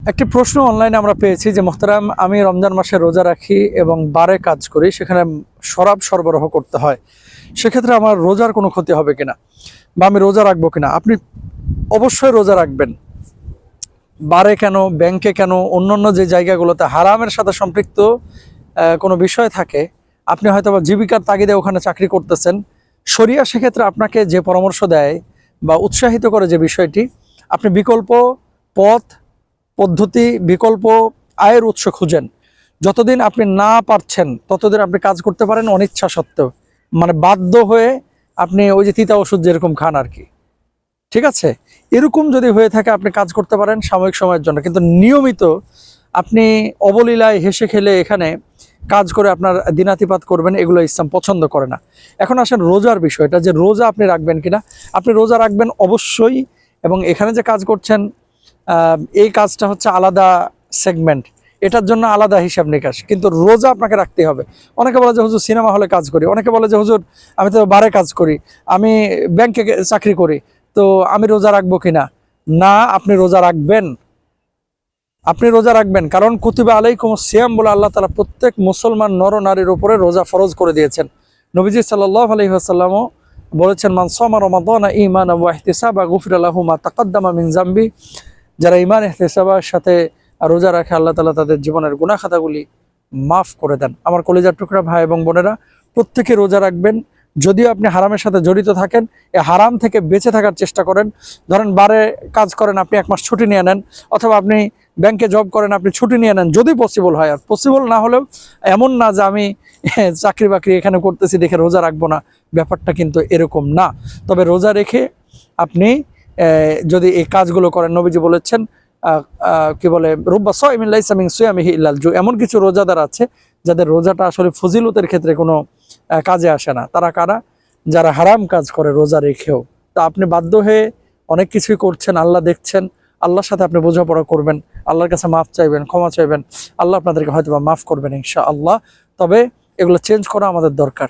একটি প্রশ্ন অনলাইনে আমরা পেয়েছি যে মোহতারাম, আমি রমজান মাসে রোজা রাখি এবং বারে কাজ করি, সেখানে শরাব সরবরাহ করতে হয়, সেক্ষেত্রে আমার রোজার কোনো ক্ষতি হবে কিনা বা আমি রোজা রাখবো কিনা? আপনি অবশ্যই রোজা রাখবেন। বারে কেন, ব্যাংকে কেন, অন্যান্য যে জায়গাগুলোতে হারামের সাথে সম্পৃক্ত কোনো বিষয় থাকে, আপনি হয়তো বা জীবিকার তাগিদে ওখানে চাকরি করতেছেন, শরিয়া সেক্ষেত্রে আপনাকে যে পরামর্শ দেয় বা উৎসাহিত করে যে বিষয়টি, আপনি বিকল্প পথ পদ্ধতি, বিকল্প আয়ের উৎস খুঁজেন। যতদিন আপনি না পারছেন ততদিন আপনি কাজ করতে পারেন অনিচ্ছা সত্ত্বেও, মানে বাধ্য হয়ে আপনি ওই যে তিতা ওষুধ যেরকম খান আর কি, ঠিক আছে? এরকম যদি হয়ে থাকে আপনি কাজ করতে পারেন সাময়িক সময়ের জন্য, কিন্তু নিয়মিত আপনি অবলীলায় হেসে খেলে এখানে কাজ করে আপনার দিনাতিপাত করবেন, এগুলো ইসলাম পছন্দ করে না। এখন আসেন রোজার বিষয়টা, যে রোজা আপনি রাখবেন কিনা। আপনি রোজা রাখবেন অবশ্যই, এবং এখানে যে কাজ করছেন এই কাজটা হচ্ছে আলাদা সেগমেন্ট, এটার জন্য আলাদা হিসাব নিকাশ, কিন্তু রোজা আপনাকে রাখতে হবে। অনেকে বলে যে হুজুর সিনেমা হলে কাজ করি, অনেকে বলে যে হুজুর আমি তো বারে কাজ করি, আমি ব্যাংকে চাকরি করি, তো আমি রোজা রাখবো কিনা? না, আপনি রোজা রাখবেন। আপনি রোজা রাখবেন, কারণ কুতিবা আলাইকুম সিয়াম বলে আল্লাহ তাআলা প্রত্যেক মুসলমান নর নারীর উপরে রোজা ফরজ করে দিয়েছেন। নবীজি সাল্লাল্লাহু আলাইহি ওয়াসাল্লামও বলেছেন, মান সামা রমাদানা ঈমানান ওয়া ইহতিসাবা গুফিরা লাহু মা তাকাদ্দামা মিন যামবি। যারা ঈমান ইহতিসাবের সাথে রোজা রাখে, আল্লাহ তাআলা তাদের জীবনের গুনাহ খাতাগুলি মাফ করে দেন। আমার কলিজার টুকরা ভাই এবং বোনেরা, প্রত্যেকে রোজা রাখবেন। যদিও আপনি হারামের সাথে জড়িত থাকেন, এই হারাম থেকে বেঁচে থাকার চেষ্টা করেন। ধরেন বারে কাজ করেন, আপনি 1 মাস ছুটি নিয়ে নেন, অথবা আপনি ব্যাংকে জব করেন, আপনি ছুটি নিয়ে নেন যদি পসিবল হয়। আর পসিবল না হলেও এমন না যে আমি চাকরি বাকরি এখানে করতেছি দেখে রোজা রাখবো না, ব্যাপারটা কিন্তু এরকম না। তবে রোজা রেখে আপনি যদি এই কাজগুলো করেন, নবীজি বলেছেন কি বলে, রুব্বা সাইমিন লাইসা মিন সিয়ামিহি ইল্লাল জু। এমন কিছু রোজাদার আছে যাদের রোজাটা আসলে ফজিলতের ক্ষেত্রে কোনো কাজে আসে না। তারা কারা? যারা হারাম কাজ করে রোজা রেখেও। তা আপনি বাধ্য হয়ে অনেক কিছুই করছেন, আল্লাহ দেখছেন, আল্লাহর সাথে আপনি বোঝাপড়া করবেন, আল্লাহর কাছে মাফ চাইবেন, ক্ষমা চাইবেন, আল্লাহ আপনাদেরকে হয়তো বা মাফ করবেন ইনশাআল্লাহ। তবে এগুলো চেঞ্জ করা আমাদের দরকার।